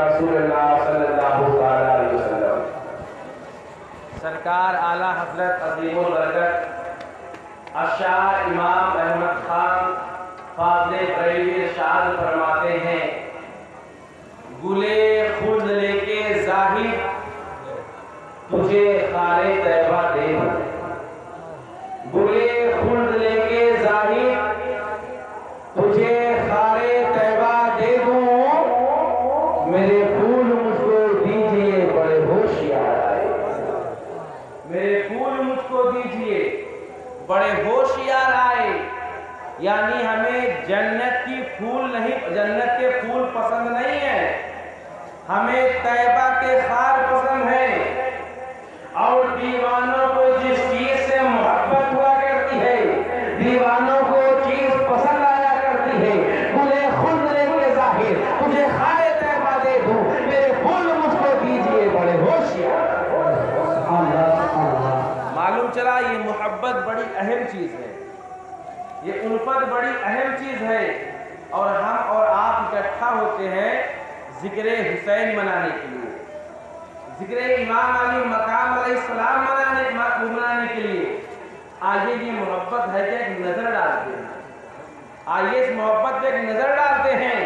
رسول اللہ صلی اللہ علیہ وسلم سرکار اعلیٰ حضرت عظیم البرکت اشعار امام احمد خان فاضل بریلوی ارشاد فرماتے ہیں، گلے خلد لے کے زاہد تجھے خار طیبہ دے دوں، گلے خلد لے کے زاہد تجھے خار طیبہ دے دوں، میرے پھول مجھ کو دیجئے بڑے ہوشیار آئے، میرے پھول مجھ کو دیجئے بڑے ہوشیار آئے۔ یعنی ہمیں جنت کی پھول نہیں، جنت کے پھول پسند نہیں ہیں، ہمیں طیبہ کے خار پسند ہے۔ اور دیوانوں کو جس چیز سے محبت ہوا کرتی ہے، دیوانوں کو چیز پسند آیا کرتی ہے، گلے خلد لے کے ظاہر تجھے خار طیبہ دے دوں، میرے پھول مجھ کو دیجئے بڑے ہوشیار۔ معلوم چلا یہ محبت بڑی اہم چیز ہے، یہ الفت بڑی اہم چیز ہے، اور ہم اور آپ اکٹھا ہوتے ہیں ذکر حسین منانے کے لیے، ذکر امام علی مقام علیہ السلام منانے کے لیے۔ آئیے یہ محبت ہے کہ ایک نظر ڈالتے ہیں، آئیے اس محبت پہ ایک نظر ڈالتے ہیں،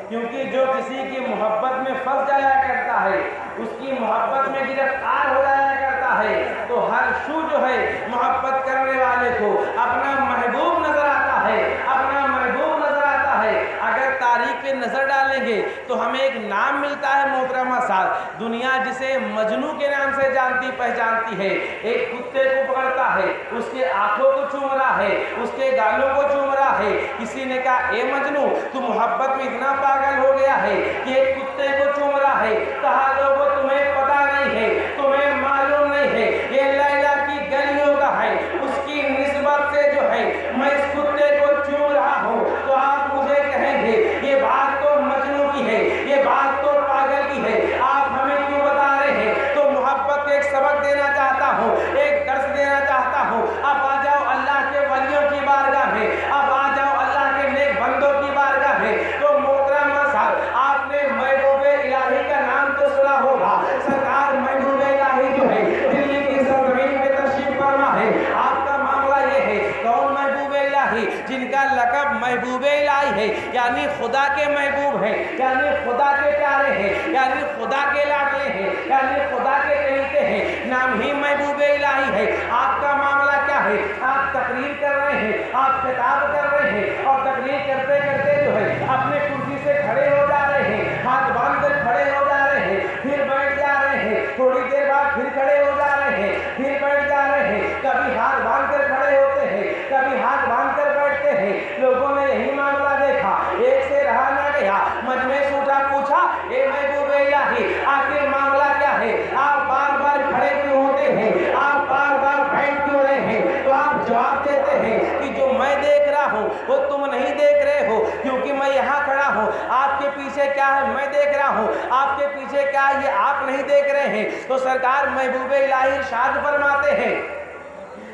کیونکہ جو کسی کی محبت میں پھنس جایا کرتا ہے، اس کی محبت میں گرفتار ہو جایا کرتا ہے، تو ہر شو جو ہے محبت کرنے والے کو اپنا محبوب نظر آتا ہے، اپنا محبوب نظر آتا ہے۔ اگر تاریخ پہ نظر ڈالیں گے تو ہمیں ایک نام ملتا ہے محترمہ صاحب، دنیا جسے مجنو کے نام سے جانتی پہچانتی ہے۔ ایک کتے کو پکڑتا ہے، اس کے آنکھوں کو چوم رہا ہے، اس کے گالوں کو چوم رہا ہے، کسی نے کہا اے مجنو تو محبت میں اتنا پاگل ہو گیا ہے کہ ایک کتے کو چوم رہا ہے، کہا لوگوں تمہیں پتہ نہیں ہے، تمہیں معلوم نہیں ہے، یہ لیلا کی گلیوں کا ہے، اس کی نسبت سے جو ہے میں اس کتے کو چوم رہا ہوں، تو آپ مجھے کہیں گے یہ بات تو مجنو کی ہے، یہ بات تو پاگل کی ہے، آپ ہمیں کیوں بتا رہے ہیں؟ تو محبت کے ایک سبق دینا چاہتا ہوں، ایک درس دینا چاہتا ہوں۔ اب آ جاؤ اللہ کے ولیوں کی بارگاہ میں، اب آ جاؤ اللہ کے نیک بندوں کی بارگاہ میں۔ تو محترمہ صاحب آپ نے محبوب الہی کا نام تو سنا ہوگا، سرکار محبوب الہی جو ہے دلی کی سرزمین پہ تشریف فرما ہے، آپ کا معاملہ یہ ہے کون محبوب الہی؟ جن کا لقب محبوب الہی ہے، یعنی خدا کے محبوب ہیں، یعنی خدا کے پیارے ہیں، یعنی خدا کے لاڈلے ہیں، یعنی خدا کے کہتے ہیں، نام ہی محبوب الہی ہے۔ آپ کا معاملہ کیا ہے؟ آپ تقریر کر رہے ہیں، آپ خطاب کر رہے ہیں، اور تقریر کرتے کرتے جو ہے اپنے کرسی سے کھڑے ہو جا رہے ہیں، ہاتھ باندھ کر کھڑے ہو جا رہے ہیں، پھر بیٹھ جا رہے ہیں، تھوڑی دیر بعد پھر کھڑے ہو جا رہے ہیں، پھر بیٹھ جا رہے ہیں، کبھی ہاتھ باندھ کر کھڑے ہوتے ہیں، کبھی ہاتھ باندھ کر بیٹھتے ہیں۔ لوگوں نے یہی معاملہ دیکھا، ایک سے رہا نہ گیا، مجمع سے اٹھا پوچھا اے محبوب الہی آخر معاملہ کیا ہے؟ آپ بار بار کھڑے کیوں ہوتے ہیں؟ آپ بار بار بیٹھ کیوں رہے ہیں؟ تو آپ جواب دیتے ہیں کہ جو میں دیکھ رہا ہوں وہ تم نہیں دیکھ رہے ہو، کیونکہ میں یہاں کھڑا ہوں، آپ کے پیچھے کیا ہے میں دیکھ رہا ہوں، آپ کے پیچھے کیا ہے یہ آپ نہیں دیکھ رہے ہیں۔ تو سرکار محبوب الہی ارشاد فرماتے ہیں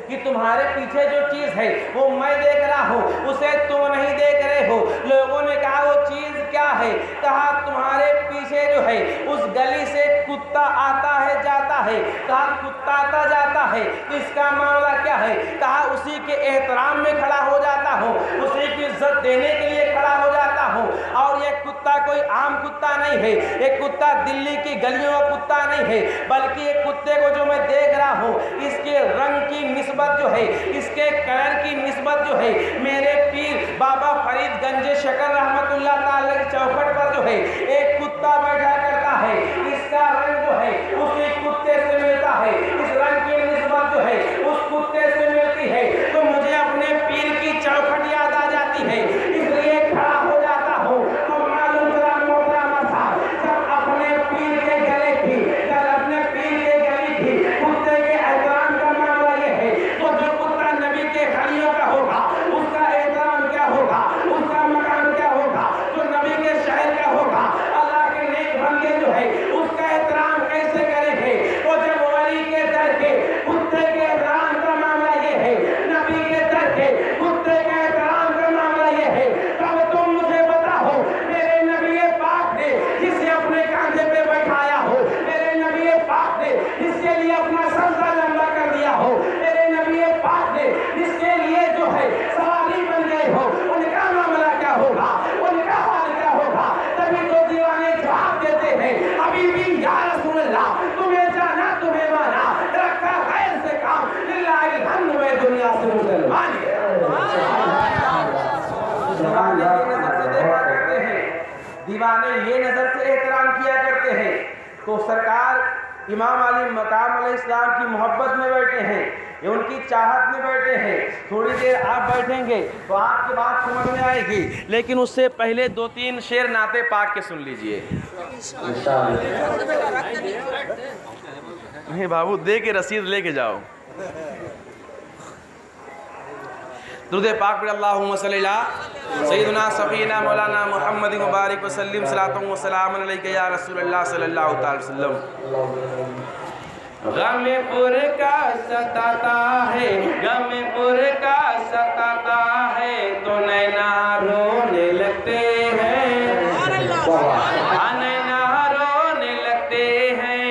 کہ تمہارے پیچھے جو چیز ہے وہ میں دیکھ رہا ہوں، اسے تم نہیں دیکھ رہے ہو۔ لوگوں نے کہا وہ چیز کیا ہے؟ کہا تمہارے پیچھے جو ہے اس گلی سے کتا آتا ہے جاتا ہے، کہا کتا آتا جاتا ہے تو اس کا معاملہ کیا ہے؟ کہا اسی کے احترام میں کھڑا ہو جاتا ہوں، اسی کی عزت دینے کے لیے کھڑا ہو جاتا ہوں۔ اور یہ کتا کوئی عام کتا نہیں ہے، یہ کتا دلی کی گلیوں کا کتا نہیں ہے، بلکہ یہ کتے کو جو میں دیکھ رہا ہوں اس کے رنگ کی نسبت جو ہے، اس کے کلر کی نسبت جو ہے میرے پیر بابا فرید گنج شکر رحمت اللہ تعالی کی چوکھٹ پر جو ہے ایک کتا بیٹھا کرتا ہے، اس کا رنگ جو ہے اسی کتے سے ملتا ہے، اس رنگ کی نسبت جو ہے اس کتے سے ملتی ہے، تو مجھے اپنے پیر کی چوکھٹ یاد آ جاتی ہے، اس لیے کھڑا ہو جاتا ہوں۔ تو معلوم کرا محترمہ صاحب جب اپنے پیر کے گلے کی، جب اپنے پیر کے گلے کی کتے کے احترام کا معاملہ یہ ہے، تو جو کتا نبی کے گھڑیوں کا ہوگا اس کا احترام کیا ہوگا، اس کا مقام کیا ہوگا، جو نبی کے شہر کا ہوگا، دیوانے یہ نظر سے احترام کیا کرتے ہیں، تو سرکار امام علی مقام علیہ السلام کی محبت میں بیٹھے ہیں، یہ ان کی چاہت میں بیٹھے ہیں. تھوڑی دیر آپ بیٹھیں گے تو آپ کی بات سمجھ میں آئے گی، لیکن اس سے پہلے 2-3 شعر نعت پاک کے سن لیجئے. نہیں بابو، دے کے رسید لے کے جاؤ. درود پاک پر اللہم صلی اللہ سیدنا صفینا مولانا محمد مبارک وسلم صلاۃ و سلام علیک یا رسول اللہ صلی اللہ تعالی وسلم. غم پر کا ستاتا ہے، غم پر کا ستاتا ہے تو نینا رونے لگتے ہیں، نینا رونے لگتے ہیں.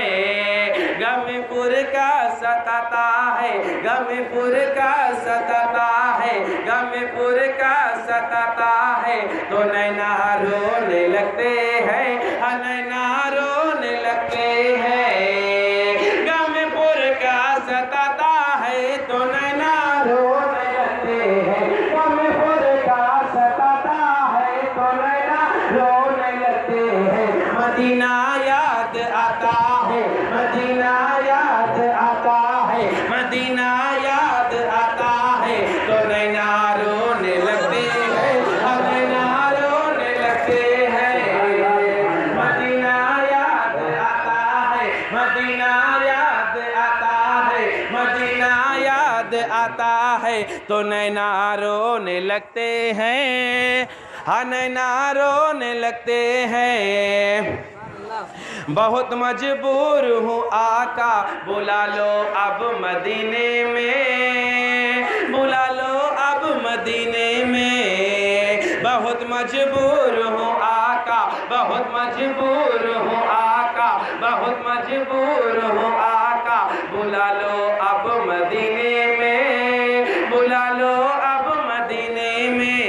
غم پر کا ستاتا ہے، غم پر کا ستاتا ہے، غم پر کا ستاتا ہے تو نینا رونے لگتے ہیں، نینا رونے لگتے ہیں. ستاتا ہے تو نینا رونے لگتے ہیں، غم پر کا ستاتا ہے تو نینا رونے لگتے ہیں. مدینہ یاد آتا ہے، مدینہ یاد آتا ہے، مدینہ یاد آتا ہے تو نینا رونے لگتے ہیں، نینا رونے لگتے ہیں. مدینہ یاد آتا ہے، مدینہ یاد آتا ہے، مدینہ یاد آتا ہے تو نینا رونے لگتے ہیں، ہاں نینا رونے لگتے ہیں. بہت مجبور ہوں آقا بلا لو اب مدینے میں، بلا لو اب مدینے میں. بہت مجبور ہوں آقا، بہت مجبور ہوں آقا، بہت مجبور ہوں آقا بلا لو اب مدینے میں، بلا لو اب مدینے میں.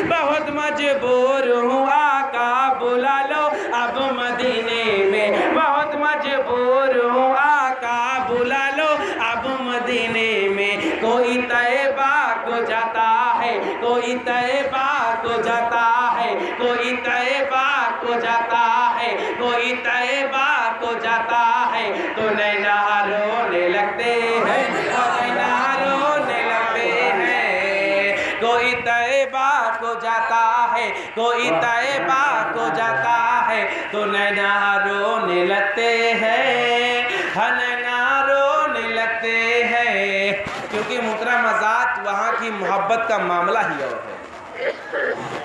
بہت مجبور ہوں آقا بلا لو اب مدینے میں، بہت مجبور ہوں آقا بلا لو اب مدینے میں. کوئی طیبہ کو جاتا ہے، کوئی طیبہ کو جاتا ہے، کوئی طیبہ کو جاتا ہے، کوئی طیبہ کو جاتا ہے تو نینا رونے لگتے ہیں، نینا رونے لگتے ہیں. کوئی طیبہ کو جاتا ہے، کوئی طیبہ کو جاتا ہے تو نینا رونے لگتے ہیں، نینا رونے لگتے ہیں. کیونکہ محترم حضرات وہاں کی محبت کا معاملہ ہی اور ہے.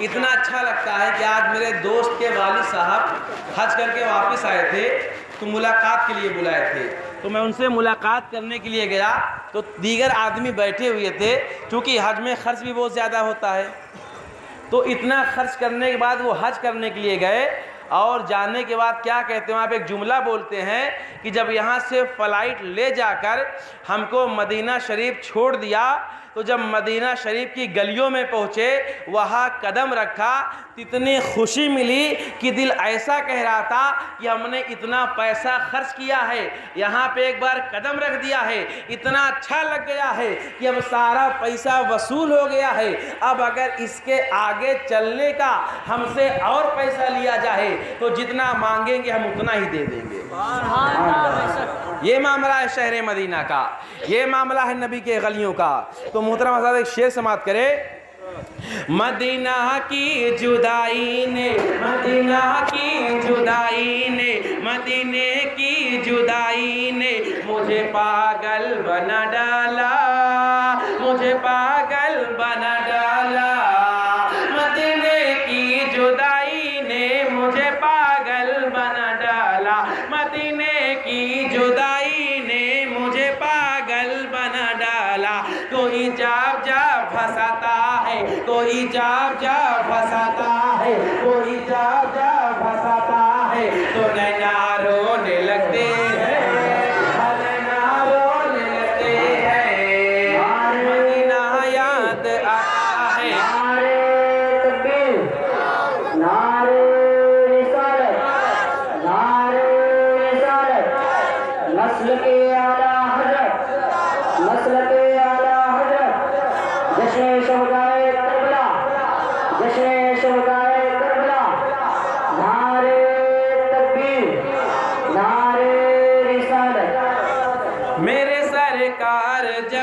اتنا اچھا لگتا ہے کہ آج میرے دوست کے والد صاحب حج کر کے واپس آئے تھے تو ملاقات کے لیے بلائے تھے، تو میں ان سے ملاقات کرنے کے لیے گیا تو دیگر آدمی بیٹھے ہوئے تھے. چونکہ حج میں خرچ بھی بہت زیادہ ہوتا ہے، تو اتنا خرچ کرنے کے بعد وہ حج کرنے کے لیے گئے اور جانے کے بعد کیا کہتے ہیں، آپ ایک جملہ بولتے ہیں کہ جب یہاں سے فلائٹ لے جا کر ہم کو مدینہ شریف چھوڑ دیا تو جب مدینہ شریف کی گلیوں میں پہنچے وہاں قدم رکھا تو اتنی خوشی ملی کہ دل ایسا کہہ رہا تھا کہ ہم نے اتنا پیسہ خرچ کیا ہے، یہاں پہ ایک بار قدم رکھ دیا ہے، اتنا اچھا لگ گیا ہے کہ اب سارا پیسہ وصول ہو گیا ہے، اب اگر اس کے آگے چلنے کا ہم سے اور پیسہ لیا جائے تو جتنا مانگیں گے ہم اتنا ہی دے دیں گے. یہ معاملہ ہے شہر مدینہ کا، یہ معاملہ ہے نبی کے گلیوں کا. تو محترم حضرات ایک شعر سماعت کرے. مدینہ کی جدائی نے، مدینہ کی جدائی نے، مدینے کی جدائی نے مجھے پاگل بنا ڈالا، مجھے پاگل بنا ڈالا. مدینے کی جدائی نے مجھے پاگل بنا ڈالا، مدینے کی جدائی نے مجھے پاگل بنا ڈالا. کوئی جاب جا پھنساتا ہے، کوئی جاب جا پھنساتا ہے، کوئی جاب جا پھنساتا ہے تو نینا رونے لگتے ہیں، نینا رونے لگتے ہیں. مدینہ یاد آتا ہے. نسل کے اعلیٰ حضرت، نسل کے اعلیٰ حضرت، جشن شہدائے کربلا، جشن شہدائے کربلا.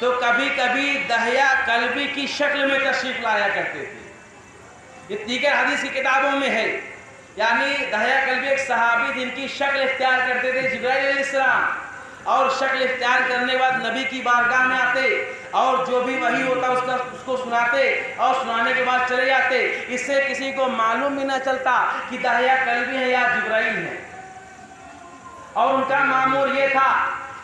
تو کبھی کبھی دہیا قلبی کی شکل میں تشریف لایا کرتے تھے. یہ دیگر حدیث کی کتابوں میں ہے. یعنی دہیا قلبی ایک صحابی جن کی شکل اختیار کرتے تھے جبرائیل علیہ السلام, اور شکل اختیار کرنے کے بعد نبی کی بارگاہ میں آتے اور جو بھی وحی ہوتا اس کو سناتے اور سنانے کے بعد چلے جاتے. اس سے کسی کو معلوم بھی نہ چلتا کہ دہیا قلبی ہے یا جبرائیل ہے. اور ان کا معمول یہ تھا,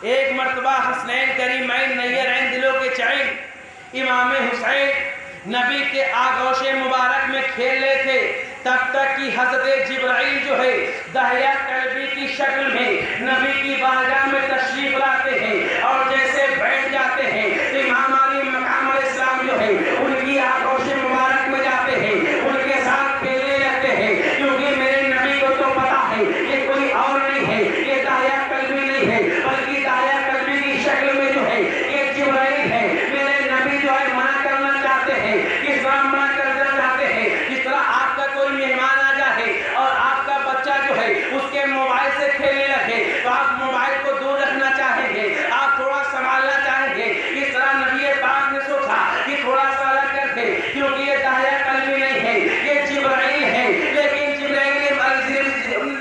ایک مرتبہ حسنین کریمین نیرین دلوں کے چین امام حسین نبی کے آغوش مبارک میں کھیل رہے تھے, تب تک کہ حضرت جبرائیل جو ہے دہیا قلبی کی شکل میں نبی کی بارگاہ میں تشریف لاتے ہیں اور جیسے بیٹھ جاتے ہیں تو امام علی مقام علیہ السلام جو ہے ان کی آغوش مبارک میں جاتے ہیں, ان کے ساتھ کھیلنے لگتے ہیں, کیونکہ میرے نبی کو تو پتا ہے یہ کوئی اور نہیں ہے, یہ دہیا قلبی نہیں ہے بلکہ دہیا قلبی کی شکل میں جو ہے یہ جبرائیل ہے. میرے نبی جو ہے منع کرنا چاہتے ہیں, کس طرح منع کرنا چاہتے ہیں, جس طرح آپ کا کوئی مہمان آ جائے اور آپ کا بچہ جو ہے اس کے موبائل سے کھیلنے لگے تو آپ موبائل کو دور رکھنا چاہیں گے, آپ تھوڑا سنبھالنا چاہیں گے. اس طرح نبی پاک نے سوچا کہ تھوڑا سا الگ کر دے, کیونکہ یہ دہیا قلبی نہیں ہے, یہ جبرائیل ہے.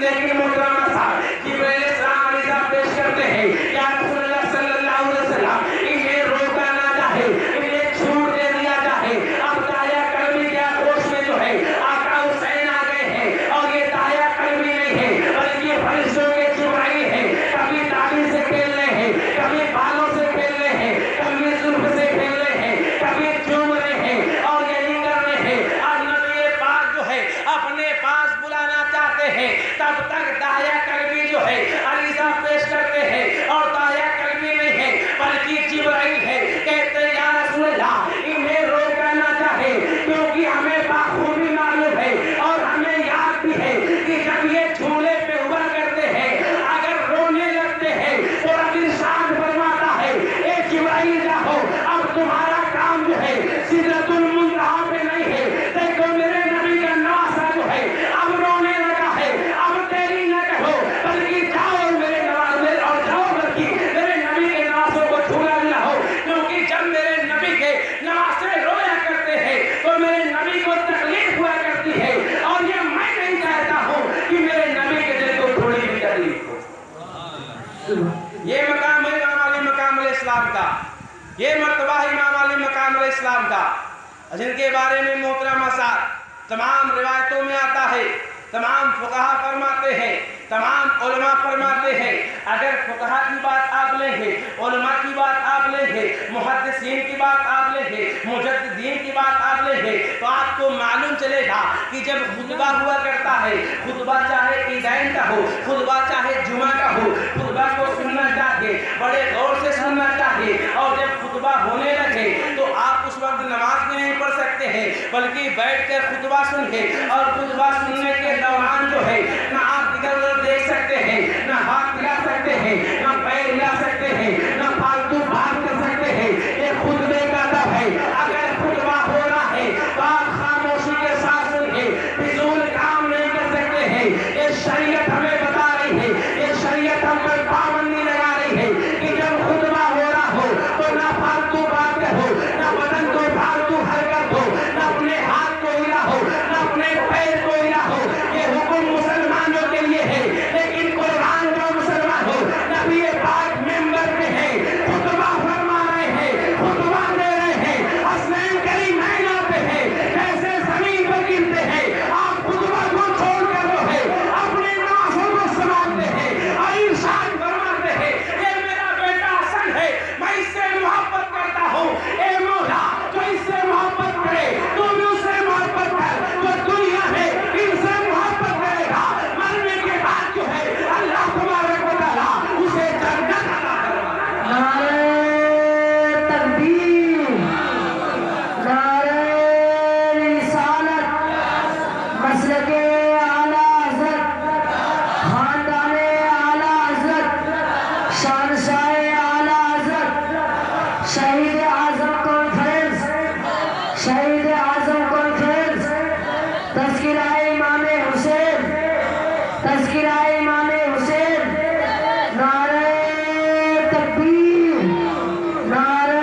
لیکن محترم صاحب جبرائیل السلام علیہ پیش کرتے ہیں, یا رسول اللہ صلی اللہ علیہ وسلم انہیں روکا نہ جائے, انہیں چھوٹ دے دیا جائے. اب دہیا قلبی کے آغوش میں جو ہے آقا حسین آ گئے ہیں اور یہ دہیا قلبی نہیں ہے بلکہ فرشتوں کے جبرائیل ہے. کبھی داڑھی سے کھیل رہے ہیں, کبھی بالوں سے کھیل رہے ہیں, کبھی زلف سے کھیل رہے ہیں, کبھی چوم رہے ہیں اور یہی کر رہے ہیں. اب نبی پاک جو ہے اپنے پاس بلانا چاہتے ہیں, تب تک دہیا قلبی جو ہے عریضہ پیش کرتے ہیں اور دہیا قلبی نہیں ہے بلکہ جبرائیل ہے. کہتے ہیں یا رسول اللہ انہیں روکا نہ چاہے, کیونکہ ہمیں بخوبی معلوم ہے اور ہمیں یاد بھی ہے کہ جب یہ جھولے پہ ابھر کرتے ہیں اگر رونے لگتے ہیں تو رب ارشاد فرماتا ہے اے جبرائیل جاؤ, اب تمہارا کام جو ہے سدرۃ المنتہا پہ نہیں ہے. دیکھو میرے نبی کا نواسا جو ہے اب رونے لگا ہے, اب تیری نہ کہو بلکہ جاؤ میرے نواسے اور جاؤ بلکہ میرے نبی کے نواسوں کو جھولا دلاؤ. کیونکہ جب میرے نبی کے نواسے رویا کرتے ہیں تو میرے نبی کو تکلیف ہوا کرتی ہے, اور یہ میں نہیں چاہتا ہوں کہ میرے نبی کے دل کو تھوڑی بھی تکلیف ہو. یہ مقام ہے امام علی مقام علیہ السلام کا, یہ مرتبہ ہے امام علی مقام علیہ السلام کا, جن کے بارے میں محترم اساتذہ تمام روایتوں میں آتا ہے, تمام فقہا فرماتے ہیں, تمام علماء فرماتے ہیں. اگر فقہا کی بات آپ لیں گے, علماء کی بات آپ لیں گے, محدثین کی بات آپ لیں گے, مجددین کی بات آپ لیں گے, تو آپ کو معلوم چلے گا کہ جب خطبہ ہوا کرتا ہے, خطبہ چاہے عیدین کا ہو, خطبہ چاہے جمعہ کا ہو, خطبہ کو سننا چاہیے, بڑے غور سے سننا چاہیے. اور جب خطبہ ہونے لگے تو آپ اس وقت نماز بھی نہیں پڑھ سکتے ہیں بلکہ بیٹھ کر خطبہ سنیے, اور خطبہ سننے کے دوران جو ہے نہ آپ ادھر ادھر دیکھ سکتے ہیں, نہ ہاتھ ہلا سکتے ہیں, نہ پیر ہلا سکتے ہیں, نہ فالتو بات کر سکتے ہیں. یہ خطبے کا ادب ہے. اگر خطبہ ہو رہا ہے تو آپ خاموشی کے ساتھ سنیے, فضول کام نہیں کر سکتے ہیں. یہ شریعت ہمیں بتا رہی ہے, یہ شریعت ہم پر پابندی لگا رہی ہے کہ جب خطبہ ہو رہا ہو تو نہ فالتو بات کرو, نہ بدن کو فالتو حرکت ہو, نہ اپنے ہاتھ کو ہلا ہو, نہ اپنے پیر کو ہلا ہو. یہ حکم مسلمانوں کے لیے ہے, لیکن قرآن کا مسلمان ہو, نبی پاک ممبر پہ ہے, خطبہ فرما رہے ہیں, خطبہ دے رہے ہیں, حسنین کریمین پہ ہے, کیسے زمین پر گرتے ہیں, آپ خطبہ کو چھوڑ کر جو ہے اپنے نمازوں کو سناتے ہیں اور ارشاد فرماتے ہیں یہ میرا بیٹا حسن ہے, میں اس سے محبت کرتا ہوں. اے مولا جو اس سے محبت کرے تو بھی اس سے محبت کر, جو دنیا میں ان سے محبت کرے گا مرنے کے بعد جو ہے اللہ تبارک و تعالیٰ اسے جنت عطا کروانا. نعرہ تکبیر, نعرہ رسالت, مسلک اعلیٰ حضرت, خاندان اعلیٰ حضرت, شہنشاہ اعلیٰ حضرت, شہید اعظم کانفرنس, شہید اعظم کانفرنس, تذکرہ امام حسین, تذکرہ امام حسین. نعرہ تکبیر, نعرہ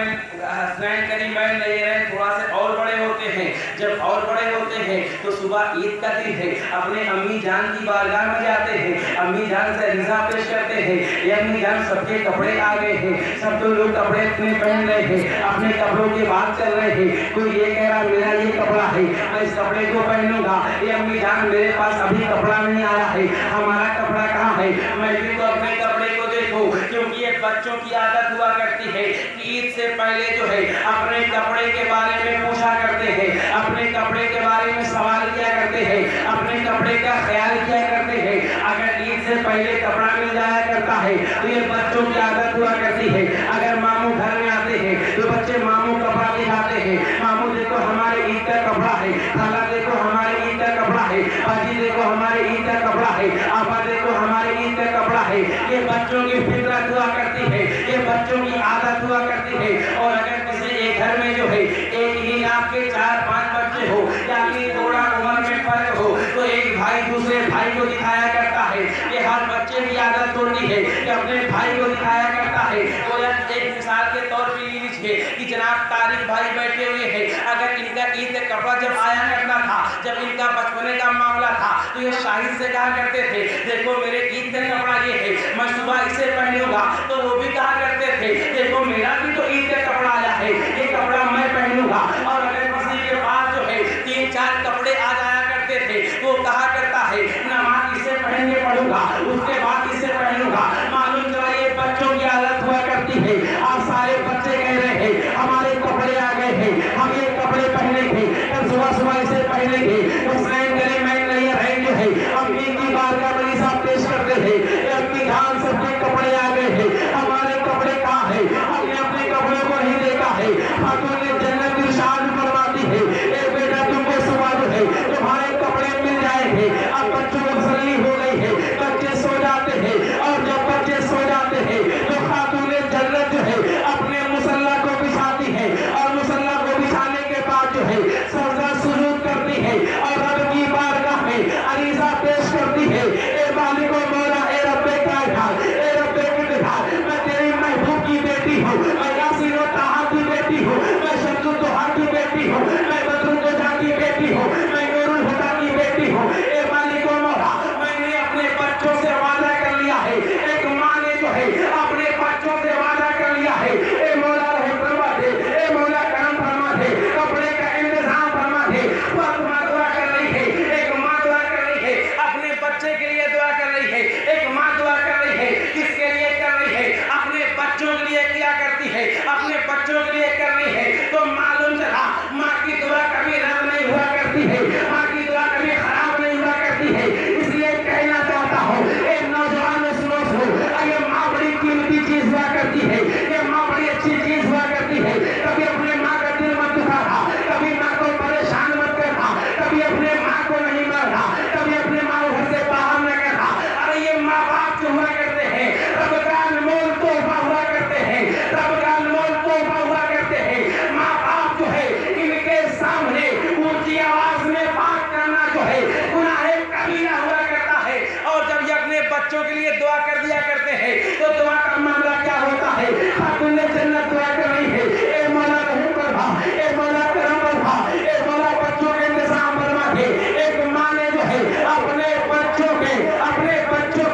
حسنین کریمین نیرین تھوڑا سے اور بڑے ہوتے ہیں. جب اور بڑے ہوتے ہیں تو صبح عید کا دن ہے, اپنے امی جان کی بارگاہ میں جاتے ہیں, امی جان سے رضا پیش کرتے ہیں. یہ امی جان سب کے کپڑے آ گئے ہیں, سب تو لوگ کپڑے اپنے پہن رہے ہیں, اپنے کپڑوں کی بات کر رہے ہیں. کوئی یہ کہہ رہا میرا یہ کپڑا ہے, میں اس کپڑے کو پہنوں گا. یہ امی جان میرے پاس ابھی کپڑا نہیں آیا ہے, ہمارا کپڑا کہاں ہے؟ میں بھی تو اپنے کپڑے کو دیکھوں, کیونکہ یہ بچوں کی عادت ہوا کرتی ہے کہ عید سے پہلے جو ہے اپنے کپڑے کے بارے میں پوچھا کرتے ہیں, اپنے کپڑے کے بارے میں سوال کیا کرتے ہیں, اپنے کپڑے کا خیال کیا کرتے ہیں. اگر عید سے پہلے کپڑا مل جایا کرتا ہے تو یہ بچوں کی عادت ہوا کرتی ہے. اگر ماموں گھر میں آتے ہیں تو بچے ماموں کپڑا دکھاتے ہیں, ماموں دیکھو ہمارے عید کا کپڑا ہے, خالہ دیکھو ہمارے عید کا کپڑا ہے, باجی دیکھو ہمارے عید کا کپڑا ہے, آپا دیکھو ہمارے عید کا کپڑا ہے. یہ بچوں کی فطرت ہوا کرتی ہے, یہ بچوں کی عادت ہوا کرتی ہے. اور اگر کسی ایک گھر میں جو ہے ایک ہی آپ کے 4-5 بچے ہو یا پھر تھوڑا عمر میں فرق ہو تو ایک بھائی دوسرے بھائی کو دکھایا کرتا ہے. یہ ہر بچے کی عادت ہوتی ہے کہ اپنے بھائی کو دکھایا کرتا ہے. تو ایک مثال کے طور پہ یہ لیجیے کہ جناب طارق بھائی بیٹھے ہوئے ہیں, اگر ان کا عید کا کپڑا جب آیا کرتا تھا, جب ان کا بچپنے کا معاملہ تھا تو یہ شاہد سے کہا کرتے تھے دیکھو میرے عید کا کپڑا یہ ہے, میں صبح اسے پہنوں گا. تو وہ بھی کہا کرتے تھے دیکھو میرا بھی تو عید کا کپڑا آیا ہے, یہ کپڑا میں پہنوں گا. اور اگر کسی کے پاس جو ہے 3-4 کپڑے آ جایا کرتے تھے تو وہ کہا کرتا ہے نماز اسے پہن کے پڑھوں گا, اس کے بعد اسے پہنوں گا. معلوم چلا یہ بچوں کی عادت ہوا کرتی ہے. آپ سارے بچے کہہ رہے ہیں ہمارے کپڑے آ گئے ہیں, ہم یہ کپڑے پہنیں گے, کل صبح اسے پہنیں گے. حسنین کریمین نیرین جو ہے امی کی بارگاہ میں حساب پیش کرتے ہیں, امی جان سب کے کپڑے آ گئے ہیں, ہمارے کپڑے کہاں ہیں؟ ہم نے اپنے کپڑے کو نہیں دیکھا ہے. خاتون جنت ارشاد فرماتی ہے اے بیٹا تم کو صبح جو ہے تمہارے کپڑے مل جائیں گے. اب بچوں کو تسلی ہو گئی ہے, بچے سو جاتے ہیں, اور جب بچے سو جاتے ہیں تو خاتون جنت جو ہے اپنے مصلی کو بچھاتی ہے, اور مصلی کو بچھانے کے بعد جو ہے سجدہ سجود کرتی ہے اور رب کی بارگاہ میں عریضہ پیش کرتی ہے. اے مالک و مولا, اے رب کائنات, اے رب کائنات, میں تیری محبوب کی بیٹی ہوں, میں یاسین و طٰہٰ کی بیٹی ہوں, میں شمس الضحیٰ کی بیٹی ہوں, میں بدر الدجیٰ کی بیٹی ہوں, میں نور الہدیٰ کی بیٹی ہوں. اے مالک و مولا, میں نے اپنے بچوں سے وعدہ کر لیا ہے, ایک ماں نے جو ہے اپنے بچوں سے وعدہ کر لیا ہے. اے مولا رحم فرما دے, اے مولا کرم فرما دے, کپڑے کا انتظام فرما دے. فاطمہ دعا کر رہی ہے, ایک ماں دعا کر رہی ہے, اپنے بچے کے لیے دعا کر رہی ہے. ایک ماں دعا کر رہی ہے, کس کے لیے کر رہی ہے؟ اپنے بچوں کے لیے کیا کرتی ہے؟ اپنے بچوں کے لیے کر رہی ہے. تو معلوم چلا ماں کی دعا کبھی رد نہیں ہوا کرتی ہے, ماں کی دعا کبھی خراب نہیں ہوا کرتی ہے. اس لیے کہنا چاہتا ہوں ایک نوجوان سنو, یہ ماں بڑی قیمتی چیز ہوا کرتی ہے, یہ ماں بڑی اچھی چیز ہوا کرتی ہے. کبھی اپنے ماں کا دل مت دکھانا, کبھی ماں کو پریشان مت کرنا, کبھی اپنے ماں کو نہیں مارنا, کبھی اپنے ماں کو گھر سے باہر نہ کرنا. ارے یہ ماں باپ جو ہوا کرتے ہیں رب کا انمول تحفہ ہوا کرتے ہیں, رب کا انمول تحفہ ہوا کرتے ہیں. ماں باپ جو ہے ان کے سامنے اونچی آواز میں بات کرنا جو ہے گناہ کبیرہ ہوا کرتا ہے. اور جب یہ اپنے بچوں کے لیے دعا کر دیا کرتے ہیں تو دعا کا معاملہ کیا ہوتا ہے؟ خاتون جنت دعا کر رہی ہے, اے مولا رحم فرما, اے مولا کرم فرما, اے مولا بچوں کے انتظام فرما دے. ایک ماں نے جو ہے اپنے بچوں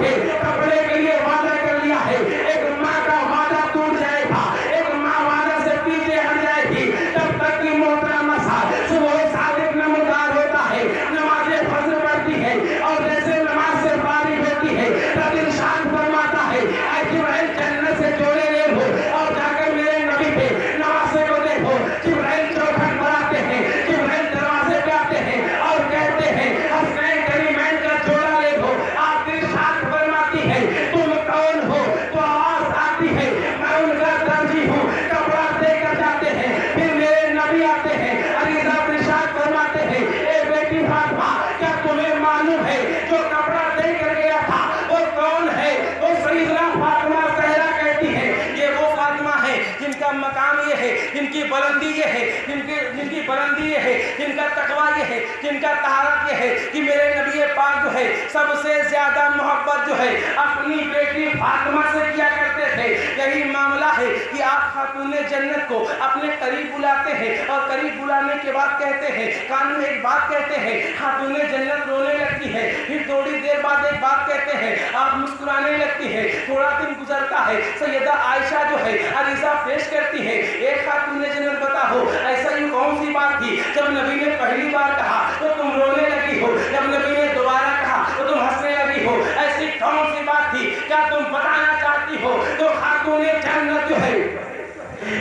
کے کپڑے کے لیے وعدہ کر لیا ہے. ایک ماں کا وعدہ ٹوٹ جائے گا, ایک ماں وعدہ سے پیچھے ہٹ جائے گی تب تک کہ محترمہ صبح صادق نمودار ہوتا ہے, نماز فجر پڑھتی ہے, اور جیسے نماز سے فارغ ہوتی ہے رب ارشاد فرماتا ہے اے جبرائیل جنت سے جوڑے لے لو اور جا کر میرے نبی پہ نوازے کو دیکھو. جبرائیل چوکھٹ بناتے ہیں, جبرائیل دروازے پہ آتے ہیں اور کہتے ہیں حسنین کریمین کا جوڑا لے لو. آپ ارشاد فرماتی ہے تم کون ہو؟ تو آواز آتی ہے میں ان کا درجی ہوں. کپڑا دے کر جاتے ہیں, پھر میرے نبی آتے ہیں, عریضہ ارشاد فرماتے ہیں اے بیٹی فاطمہ, کیا تمہیں معلوم ہے جو کپڑا دے کر گیا تھا وہ کون ہے؟ وہ سیدنا فاطمہ زہرا کہتی ہے یہ وہ فاطمہ ہے جن کا مقام یہ ہے, جن کی بلندی یہ ہے, جن کی بلندی یہ ہے, جن کا تقویٰ یہ ہے, جن کا طہارت یہ ہے کہ میرے نبی پاک جو ہے سب سے زیادہ محبت جو ہے اپنی بیٹی فاطمہ سے کیا کرتے تھے. یہی یہی معاملہ ہے کہ آپ خاتون جنت کو اپنے قریب بلاتے ہیں اور قریب بلانے کے بعد کہتے ہیں، کان میں ایک بات کہتے ہیں، خاتون جنت رونے لگتی ہے، پھر تھوڑی دیر بعد ایک بات کہتے ہیں، آپ مسکرانے لگتی ہے، تھوڑا دن گزرتا ہے، سیدہ عائشہ جو ہے عریضہ پیش کرتی ہے، ایک خاتون جنت بتاؤ ایسا ہی کون سی بات تھی جب نبی نے پہلی بار کہا تو تم رونے لگی ہو، جب نبی نے دوبارہ کہا تو تم ہنسنے لگی ہو، ایسی کون سی بات تھی، کیا تم بتانا چاہتی ہو؟ تو خاتون جنت جو ہے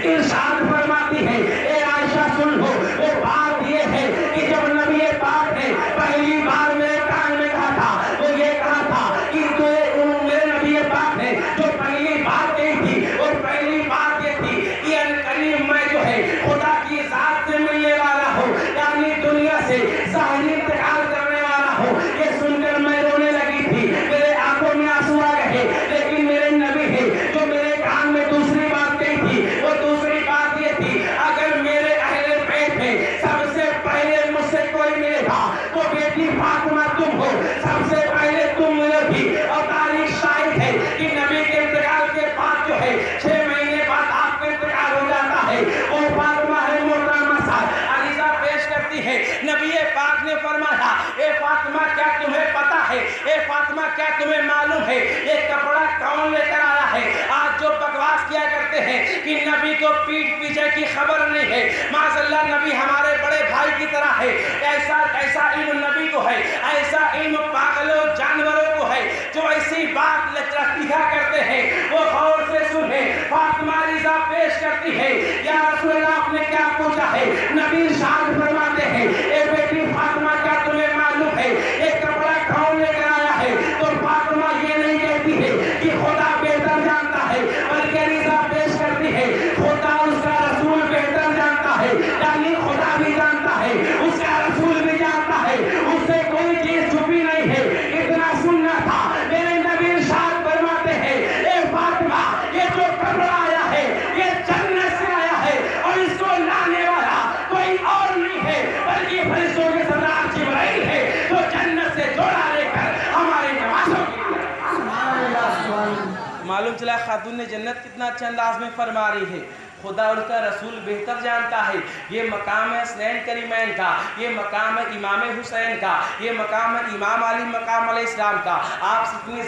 ارشاد فرماتی ہے، اے عائشہ سن لو، وہ بات یہ ہے کہ جب نبی پاک نے پہلی بار میرے کان میں کہا تھا، وہ یہ کہا تھا کہ میرے نبی پاک نے جو پہلی بات کہی تھی، اور پہلی بات یہ تھی کہ ان قریب میں جو ہے خدا کی ذات سے ملنے والا ہوں، یعنی دنیا سے ظاہری انتقال کرنے والا ہوں۔ یہ سن کر میں رونے لگی تھی، میرے آنکھوں میں آنسو آ گئے، لیکن میرے نبی ہے جو میرے کان میں دوسری بات کہی تھی، وہ دوسری بات یہ تھی، اگر میرے اہل بیت میں سب سے پہلے مجھ سے کوئی ملے گا تو بیٹی فاطمہ تم ہو، سب سے پہلے تم ملے گی۔ اور تاریخ شاہد ہے کہ نبی کے انتقال کے بعد جو ہے 6 مہینے بعد آپ کا انتقال ہو جاتا ہے، وہ فاطمہ ہے محترمہ صاحب عریضہ پیش کرتی ہے، نبی پاک نے فرمایا، اے فاطمہ کیا تمہیں پتا ہے، اے فاطمہ کیا تمہیں معلوم ہے یہ کپڑا کون لے کر آیا ہے؟ آج جو بکواس کیا کرتے ہیں کہ نبی کو پیٹ پیچھے کی خبر نہیں ہے، معاذ اللہ نبی ہمارے بڑے بھائی کی طرح ہے، ایسا علم نبی کو ہے، ایسا علم پاگلوں جانوروں کو ہے جو ایسی بات لکھا کرتے ہیں، وہ غور سے سنیں۔ فاطمہ عریضہ پیش کرتی ہے، یا رسول اللہ آپ نے کیا پوچھا ہے؟ نبی ارشاد فرماتے ہیں، اے بیٹی فاطمہ کیا تمہیں معلوم ہے یہ کپڑا کون لے کر آیا ہے؟ تو فاطمہ یہ نہیں کہتی ہے کہ خدا بہتر جانتا ہے، بلکہ عریضہ پیش کرتی ہے خدا اس کا رسول بہتر جانتا ہے، یعنی خدا بھی جانتا ہے، اس کا رسول بھی جانتا ہے، اس سے کوئی چیز چھپی نہیں ہے، اتنا سننا تھا۔ میرے نبی ارشاد فرماتے ہیں، اے فاطمہ یہ جو کپڑا آیا ہے یہ جنت سے آیا ہے، اور اس کو لانے والا کوئی اور نہیں ہے بلکہ فرشتوں کے سردار جبرائیل ہے، جو جنت سے جوڑا لے کر ہمارے نوازوں کی معلوم چلا خاتون جنت کتنا اچھا انداز میں فرما رہی ہے، خدا اور اس کا رسول بہتر جانتا ہے۔ یہ مقام ہے حسنین کریمین کا، یہ مقام ہے امام حسین کا، یہ مقام ہے امام علی مقام علیہ السلام کا۔ آپ سے اتنی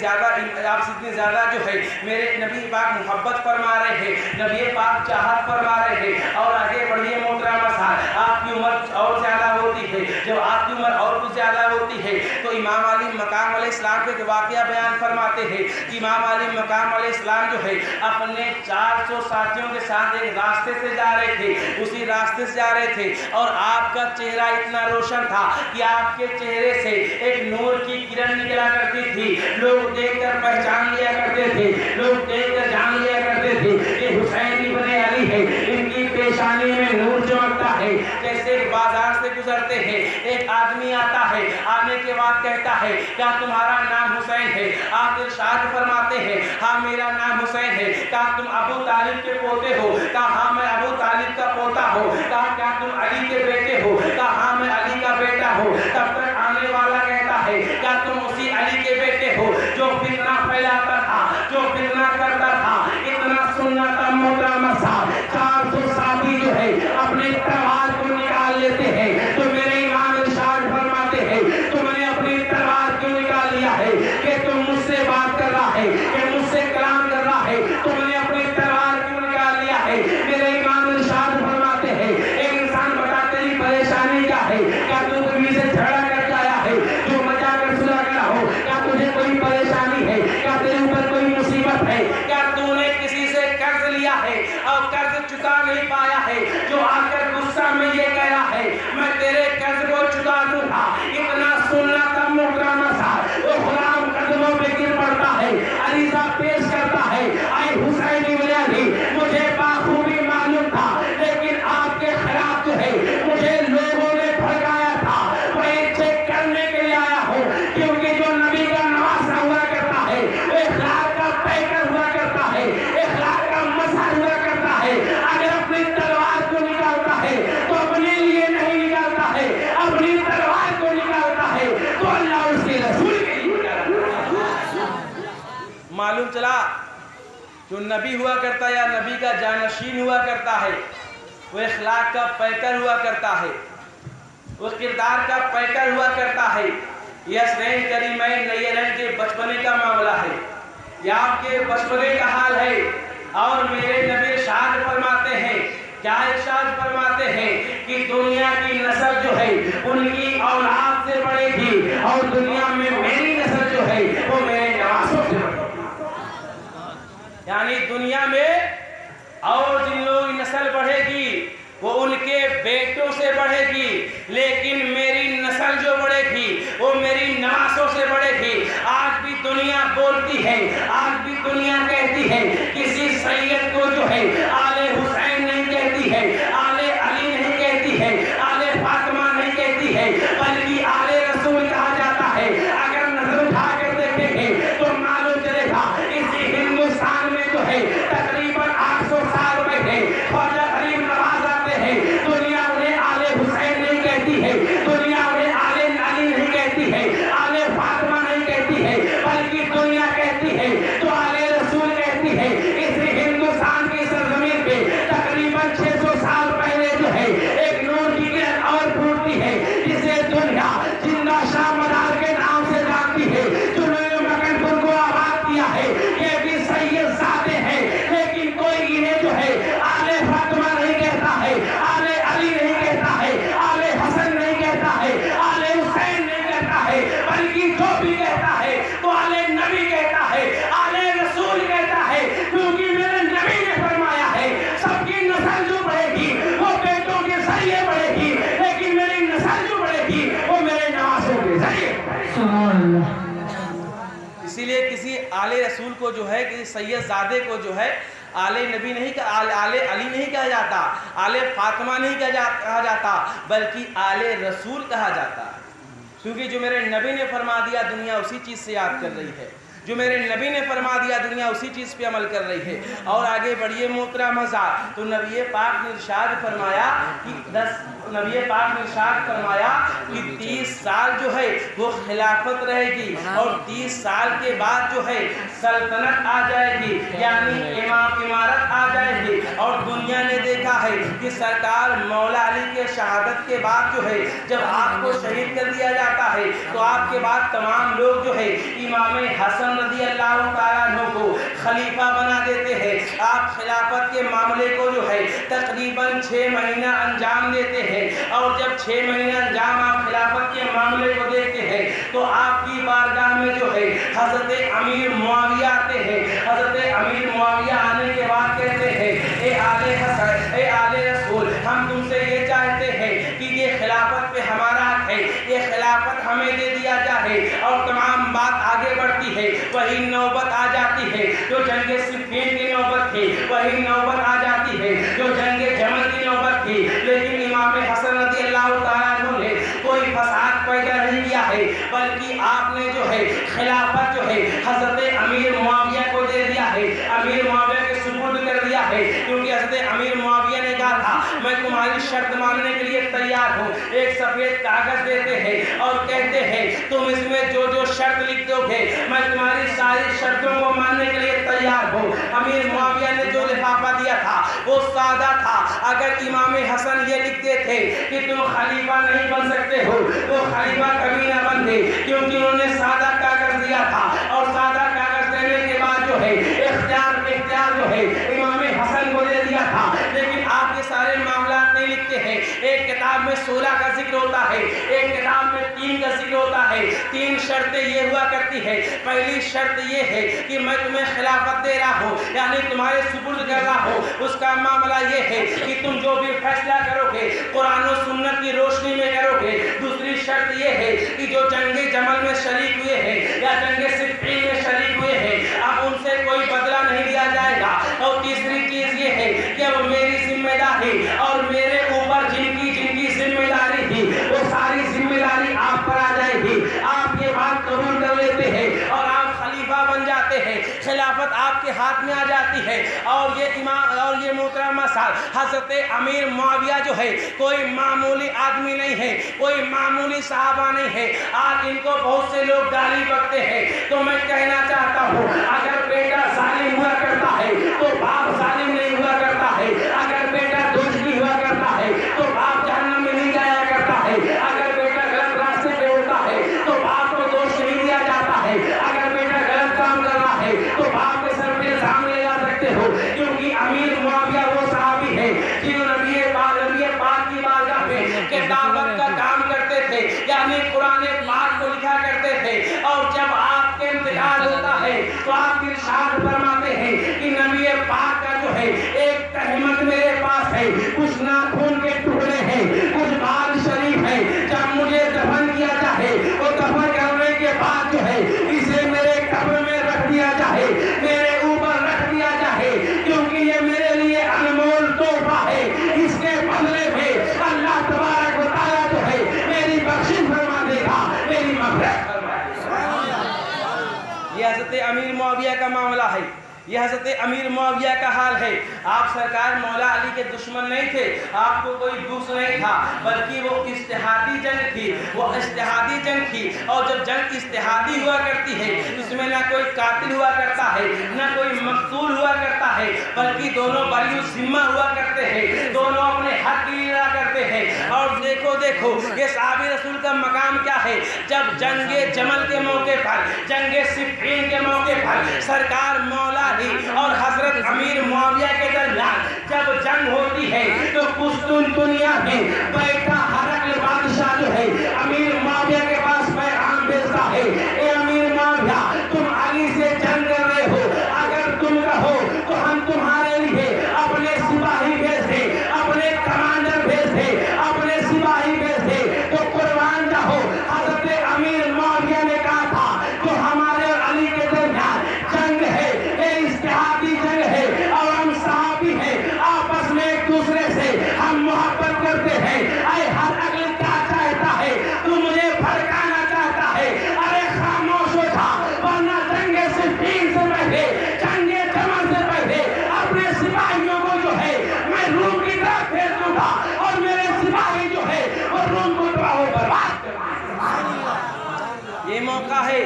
زیادہ جو ہے میرے نبی پاک محبت فرما رہے ہیں، نبی پاک چاہت فرما رہے ہیں، اور آگے بڑھیے محترمہ صاحب، آپ کی عمر اور زیادہ ہوتی ہے، جب آپ کی عمر اور کچھ زیادہ ہوتی ہے تو امام علی مقام علیہ السلام کے واقعہ بیان فرماتے ہیں۔ امام علی مقام علیہ السلام جو ہے اپنے 400 ساتھیوں کے ساتھ ایک راستے سے جا رہے تھے، اسی راستے سے جا رہے تھے، اور آپ کا چہرہ اتنا روشن تھا کہ آپ کے چہرے سے ایک نور کی کرن نکلا کرتی تھی، لوگ دیکھ کر پہچان لیا کرتے تھے، لوگ دیکھ کر جان لیا کرتے تھے کہ حسین ابن علی ہے، ان کی پیشانی میں نور چمکتا ہے۔ جیسے بازار سے گزرتے ہیں، ایک آدمی آتا ہے، آنے کے بعد کہتا ہے کیا تمہارا نام حسین ہے؟ آپ ارشاد فرماتے ہیں ہاں میرا نام حسین ہے۔ کیا تم ابو طالب کے پوتے ہو؟ کہا ہاں میں ابو طالب کا پوتا ہوں۔ کہا کیا تم علی کے بیٹے ہو؟ کہا ہاں میں علی کا بیٹا ہوں۔ تب تک آنے والا کہتا ہے کیا تم اسی علی کے بیٹے ہو جو فتنہ پھیلاتا تھا، جو فتنہ کرتا تھا؟ اتنا سننا تھا محترمہ صاحب، 400 ساتھی جو ہے اپنے تلوار کو نکال لیتے ہیں، تو میرے امام ارشاد فرماتے ہیں تم نے اپنی تلوار کیوں نکال لیا ہے کہ تم مجھ سے بات کر رہا ہے، کہ مجھ سے کلام کر رہا ہے، تم نے اپنی تلوار کیوں نکال لیا ہے؟ میرے امام ارشاد فرماتے ہیں ایک انسان بتا تیری پریشانی کیا ہے؟ کیا تو کبھی سے جھگڑا کر کے آیا ہے جو مچا کر سلا کر ہو؟ کیا تجھے کوئی پریشانی ہے؟ کیا تیرے جو نبی ہوا کرتا ہے یا نبی کا جانشین ہوا کرتا ہے وہ اخلاق کا پیکر ہوا کرتا ہے، وہ کردار کا پیکر ہوا کرتا ہے۔ یہ حسنین کریمین نیرین کے بچپنے کا معاملہ ہے، یہ آپ کے بچپنے کا حال ہے۔ اور میرے نبی ارشاد فرماتے ہیں، کیا ارشاد فرماتے ہیں کہ دنیا کی نسل جو ہے ان کی اولاد سے بڑھے گی، اور دنیا میں میری نسل جو ہے وہ میرے نواسوں سے بڑھے گی۔ یعنی دنیا میں اور جن لوگوں کی نسل بڑھے گی وہ ان کے بیٹوں سے بڑھے گی، لیکن میری نسل جو بڑھے گی وہ میری نواسوں سے بڑھے گی۔ آج بھی دنیا بولتی ہے، آج بھی دنیا کہتی ہے، کسی سید کو جو ہے آل حسین نہیں کہتی ہے، آل علی نہیں کہتی ہے، آل فاطمہ نہیں کہتی ہے، بلکہ آل رسول کہا جاتا ہے۔ اگر نظر اٹھا کر دیکھیں گے تو معلوم چلے گا اسی ہندوستان میں جو ہے تقریباً 800 سال پہلے خواجہ غریب نواز آتے ہیں، دنیا انہیں آل حسین نہیں کہتی ہے، دنیا انہیں آل علی نہیں کہتی ہے، آل فاطمہ نہیں کہتی ہے، بلکہ دنیا کہتی ہے تو آل رسول کہتی ہے۔ اس ہندوستان کی سرزمین پہ تقریباً 600 سال پہلے جو ہے ایک نور کی کرن اور پھوٹتی ہے جسے دنیا زندہ شاہ مدار کے نام سے جانتی ہے، جنہوں نے مکن پور کو آباد کیا ہے۔ یہ بھی سید زادے ہیں، لیکن کوئی انہیں جو ہے آل فاطمہ نہیں کہتا ہے، آل علی نہیں کہتا ہے، آل حسن نہیں کہتا ہے، آل حسین نہیں کہتا ہے، بلکہ جو بھی کہتا ہے تو آل نبی کہتا ہے، آل رسول کہتا ہے، کیونکہ میرے نبی نے فرمایا ہے سب کی نسل جو بڑھے گی وہ بیٹوں کے ذریعے بڑھے گی، لیکن میری نسل جو بڑھے گی وہ میرے نواسوں کے ذریعے بڑھے گی۔ سبحان اللہ۔ اسی لیے کسی آل رسول کو جو ہے، کسی سید زادے کو جو ہے آل نبی نہیں کہا، آل علی نہیں کہا جاتا، آل فاطمہ نہیں کہا جاتا، بلکہ آل رسول کہا جاتا ہے۔ کیونکہ جو میرے نبی نے فرما دیا دنیا اسی چیز سے یاد کر رہی ہے، جو میرے نبی نے فرما دیا دنیا اسی چیز پہ عمل کر رہی ہے۔ اور آگے بڑھیے محترم حضرات، تو نبی پاک نے ارشاد فرمایا کہ 30 سال جو ہے وہ خلافت رہے گی، اور 30 سال کے بعد جو ہے سلطنت آ جائے گی، یعنی امارت آ جائے گی۔ اور دنیا نے دیکھا ہے کہ سرکار مولا علی کے شہادت کے بعد جو ہے جب آپ کو شہید کر دیا جاتا ہے تو آپ کے بعد تمام لوگ جو ہے امام حسن رضی اللہ تعالیٰ عنہ کو خلیفہ بنا دیتے ہیں۔ آپ خلافت کے معاملے کو جو ہے تقریباً 6 مہینہ انجام دیتے ہیں، اور جب 6 مہینہ انجام آپ خلافت کے معاملے کو دیکھتے ہیں تو آپ کی بارگاہ میں جو ہے حضرت امیر معاویہ آتے ہیں۔ حضرت امیر معاویہ آنے کے بعد کہتے ہیں، اے آل حسن، اے آل رسول، ہم تم سے یہ چاہتے ہیں کہ یہ خلافت پہ ہمارا حق ہے، یہ خلافت ہمیں دے دیا جائے۔ اور تمام بات آگے بڑھتی ہے، وہی نوبت آ جاتی ہے جو جنگ صفین کی نوبت تھی، وہی نوبت آ جاتی ہے جو جنگ جمل کی نوبت تھی۔ لیکن امام حسن رضی اللہ تعالیٰ عنہ نے کوئی فساد پیدا نہیں کیا ہے، بلکہ آپ نے جو ہے خلافت جو ہے حضرت امیر معاویہ کو دے دیا ہے، امیر معاویہ کے سپرد کر دیا ہے، کیونکہ حضرت امیر معاویہ نے کہا تھا میں تمہاری شرط ماننے کے لیے تیار ہوں۔ ایک سفید کاغذ دیتے ہیں اور کہتے ہیں تم اس میں جو جو شرط لکھ دو گے میں تمہاری ساری شرطوں کو ماننے کے لیے تیار ہوں۔ امیر معاویہ نے جو لفافہ دیا تھا وہ سادہ تھا۔ اگر امام حسن یہ لکھتے تھے کہ تم خلیفہ نہیں بن سکتے ہو تو خلیفہ کبھی نہ بنتے، کیونکہ انہوں نے سادہ کاغذ دیا تھا، اور سادہ کاغذ دینے کے بعد جو ہے اختیار جو ہے امام حسن کو دے دیا تھا۔ لیکن آپ یہ سارے معاملات نہیں لکھتے ہیں۔ ایک کتاب میں 16 کا ذکر ہوتا ہے، ایک کتاب میں 3 کا ذکر ہوتا ہے۔ 3 شرطیں یہ ہوا کرتی ہے۔ پہلی شرط یہ ہے کہ میں تمہیں خلافت دے رہا ہوں، یعنی تمہارے سپرد کر رہا ہوں، اس کا معاملہ یہ ہے کہ تم جو بھی فیصلہ کرو گے قرآن و سنت کی روشنی میں کرو گے۔ دوسری شرط یہ ہے کہ جو جنگ جمل میں شریک ہوئے ہیں یا جنگ صفین میں شریک ہوئے ہیں اب ان سے کوئی بدلہ نہیں لیا جائے گا۔ اور تیسری چیز یہ ہے کہ اب میری ذمہ داری اور میرے اوپر جن کی ذمہ داری تھی وہ ساری ذمہ داری آپ پر آ جائے گی۔ آپ یہ بات قبول کر لیتے ہیں اور آپ خلیفہ بن جاتے ہیں، خلافت آپ کے ہاتھ میں آ جاتی ہے۔ اور یہ امام اور یہ محترمہ صاحب حضرت امیر معاویہ جو ہے کوئی معمولی آدمی نہیں ہے، کوئی معمولی صحابہ نہیں ہے۔ آج ان کو بہت سے لوگ گالی بکتے ہیں، تو میں کہنا چاہتا ہوں اگر بیٹا ظالم ہوا کرتا ہے معاملہ ہے. یہ حضرت امیر معاویہ کا حال ہے. آپ سرکار مولا علی کے دشمن نہیں تھے, آپ کو کوئی دوست نہیں تھا, بلکہ وہ اجتہادی جنگ تھی, وہ اجتہادی جنگ تھی. اور جب جنگ اجتہادی ہوا کرتی ہے اس میں نہ کوئی قاتل ہوا کرتا ہے نہ کوئی مقتول ہوا کرتا ہے, بلکہ دونوں بری الذمہ ہوا کرتے ہیں, دونوں اپنے حق کی لڑا کرتے ہیں. اور دیکھو یہ صحابی رسول کا مقام کیا ہے. جب جنگ جمل کے موقع پر, جنگ صفین کے موقع پر سرکار مولا اور حضرت امیر معاویہ کے درمیان جب جنگ ہوتی ہے تو قسطنطنیہ میں بیٹھا ہرقل بادشاہ جو ہے امیر معاویہ کے پاس پیغام بھیجتا ہے, اے امیر معاویہ تم علی سے جنگ کر رہے ہو, اگر تم کہو تو ہم تمہارے لیے اپنے سپاہی بھیج دیں, اپنے کمانڈر بھیج دیں, اپنے سپاہی بھیج دیں تو قربان جاؤ. حضرت امیر معاویہ نے کہا تھا جو ہمارے اور علی کے درمیان جنگ ہے اتحادی جنگ ہے اور ہم صحابی ہیں, آپس میں ایک دوسرے سے ہم محبت کرتے ہیں. اے ہر اگل کیا چاہتا ہے, تو مجھے بھڑکانا چاہتا ہے, ارے خاموش ہو جا, ورنہ جنگ صفین سے پہلے, جنگ جمل سے پہلے اپنے سپاہیوں کو جو ہے میں روم کی طرف بھیج دوں گا اور میرے سپاہی جو ہے وہ روم کو تباہ و برباد کر دیں گے. یہ موقع ہے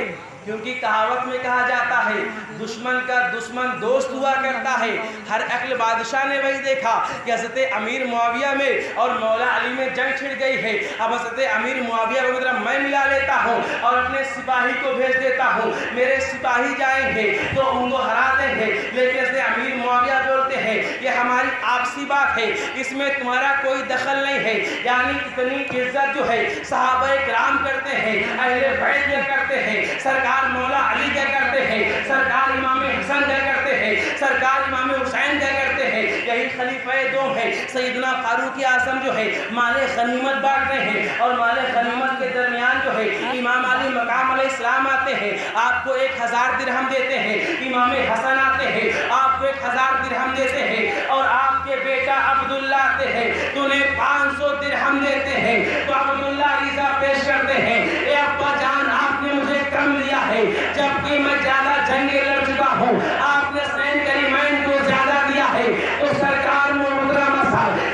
کیونکہ کہاوت میں کہا جاتا ہے دشمن کا دشمن دوست ہوا کرتا ہے. ہر عقل بادشاہ نے وہی دیکھا کہ حضرت امیر معاویہ میں اور مولا علی میں جنگ چھڑ گئی ہے. اب حضرت امیر معاویہ کو ذرا میں ملا لیتا ہوں اور اپنے سپاہی کو بھیج دیتا ہوں, میرے سپاہی جائیں گے تو ان کو ہرا دیں گے. لیکن حضرت امیر معاویہ بولتے ہیں یہ ہماری آپسی بات ہے, اس میں تمہارا کوئی دخل نہیں ہے. یعنی اتنی عزت جو ہے صحابہ کرام کرتے ہیں, اہل بیت یہ کرتے ہیں, سرکار مولا علی کیا کرتے ہیں, سرکار امام حسن کیا کرتے ہیں, سرکار امام حسین کیا کرتے ہیں. یہی خلیفہ دوم ہے سیدنا فاروق اعظم جو ہے مال غنیمت بانٹتے ہیں اور مال غنیمت کے درمیان جو ہے امام علی مقام علیہ السلام آتے ہیں, آپ کو 1000 درہم دیتے ہیں. امام حسن آتے ہیں, آپ کو 1000 درہم دیتے ہیں. اور آپ کے بیٹا عبداللہ آتے ہیں تو انہیں 500 درہم دیتے ہیں. تو عبداللہ عریضہ پیش کرتے ہیں, اے ابا جان آپ نے مجھے کم دیا ہے جبکہ میں زیادہ جنگیں لڑ چکا ہوں, آپ نے سین کریمین کو زیادہ دیا ہے. تو سرکار محترم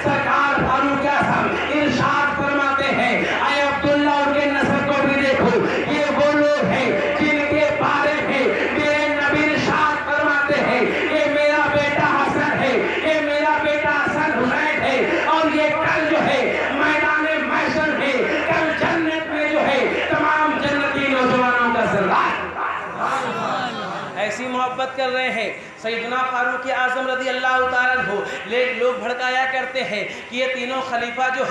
سرکار فاروق اعظم ارشاد فرماتے ہیں, اے عبداللہ اور کے نسل کو بھی دیکھو, یہ وہ لوگ ہیں جن کے بارے میں میرے نبی ارشاد فرماتے ہیں یہ میرا بیٹا حسن ہے, یہ میرا بیٹا حسن حسین ہے, اور یہ کل جو ہے میدان محشر میں, کل جنت میں جو ہے تمام جنتی نوجوانوں کا سردار. ایسی محبت کر رہے ہیں سیدنا فاروق اعظم رضی اللہ تعالیٰ عنہ. لوگ بھڑکایا کرتے ہیں کہ یہ تینوں خلیفہ جو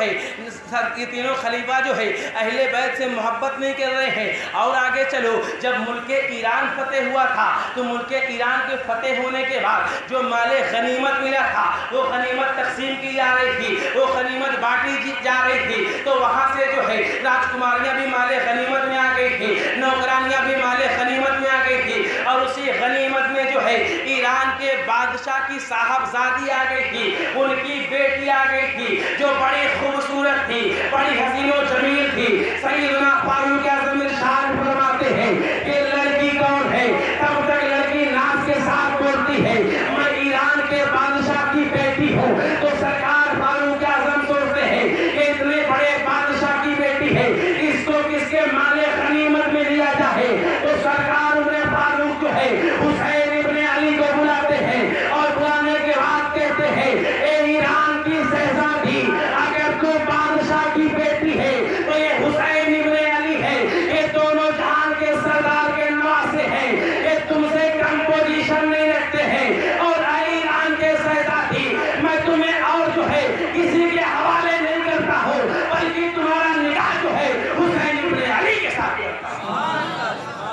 ہے اہل بیت سے محبت نہیں کر رہے ہیں. اور آگے چلو, جب ملک ایران فتح ہوا تھا تو ملک ایران کے فتح ہونے کے بعد جو مال غنیمت ملا تھا وہ غنیمت تقسیم کی جا رہی تھی, وہ غنیمت بانٹی جا رہی تھی. تو وہاں سے جو ہے راجکماریاں بھی مال غنیمت میں آ گئی تھی, نوکرانیاں بھی مال غنیمت میں آ گئی تھی. اور اسی غنیمت میں جو ہے ایران کے بادشاہ کی صاحبزادی آ گئی تھی, ان کی بیٹی آ گئی تھی جو بڑی خوبصورت تھی, بڑی حسین و جمیل تھی. سیدنا فاروق اعظم ارشاد فرماتے ہیں کہ لڑکی کون ہے, تب تک لڑکی ناز کے ساتھ بولتی ہے میں ایران کے بادشاہ کی بیٹی ہوں. تو سرکار فاروق اعظم سوچتے ہیں کہ اتنے بڑے بادشاہ کی بیٹی ہے, اس کو کس کے مال غنیمت میں لیا جائے. تو سرکار انہیں فاروق جو ہے حسین ابن علی کو بلاتے ہیں اور بلانے کے بعد کہتے ہیں اے ایران کی شہزادی, اگر تو بادشاہ کی بیٹی ہے تو یہ حسین ابن علی ہے, یہ دونوں جہان کے سردار کے نواسے ہیں, یہ تم سے کم پوزیشن نہیں رکھتے ہیں. اور اے ایران کے شہزادی, میں تمہیں اور جو ہے کسی کے حوالے نہیں کرتا ہوں, بلکہ تمہارا نکاح جو ہے حسین ابن علی کے ساتھ کرتا ہوں.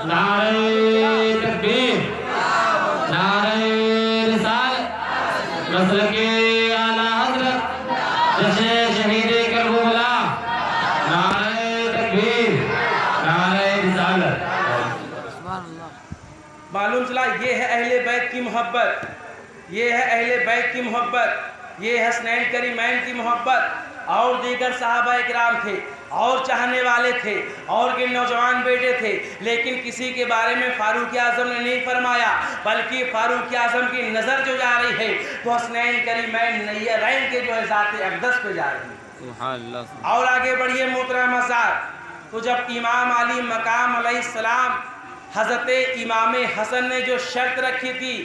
نعرہ تکبیر, نعرہ رسالت, مسلک اعلیٰ حضرت جشن شہید کربلا, نعرہ تکبیر, نعرہ رسالت. معلوم چلا یہ ہے اہل بیت کی محبت, یہ ہے اہل بیت کی محبت, یہ ہے حسنین کریمین کی محبت. اور دیگر صحابہ اکرام تھے اور چاہنے والے تھے اور کے نوجوان بیٹے تھے، لیکن کسی کے بارے میں فاروق اعظم نے نہیں فرمایا، بلکہ فاروق اعظم کی نظر جو جا رہی ہے تو حسنین کریمین نیرین کے جو ہے ذات اقدس پہ جا رہی ہے۔ سبحان اللہ۔ اور آگے بڑھیے محترم حضرات، تو جب امام علی مقام علیہ السلام حضرت امام حسن نے جو شرط رکھی تھی،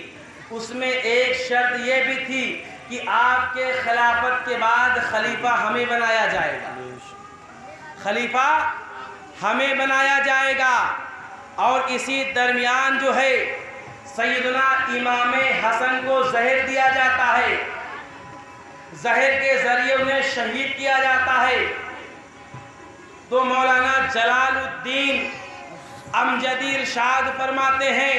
اس میں ایک شرط یہ بھی تھی کہ آپ کے خلافت کے بعد خلیفہ ہمیں بنایا جائے گا، خلیفہ ہمیں بنایا جائے گا۔ اور اسی درمیان جو ہے سیدنا امام حسن کو زہر دیا جاتا ہے، زہر کے ذریعے انہیں شہید کیا جاتا ہے۔ تو مولانا جلال الدین امجدی ارشاد فرماتے ہیں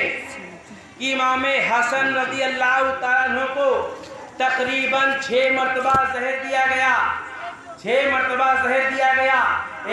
کہ امام حسن رضی اللہ تعالیٰ عنہ کو تقریباً 6 مرتبہ زہر دیا گیا، 6 مرتبہ زہر دیا گیا،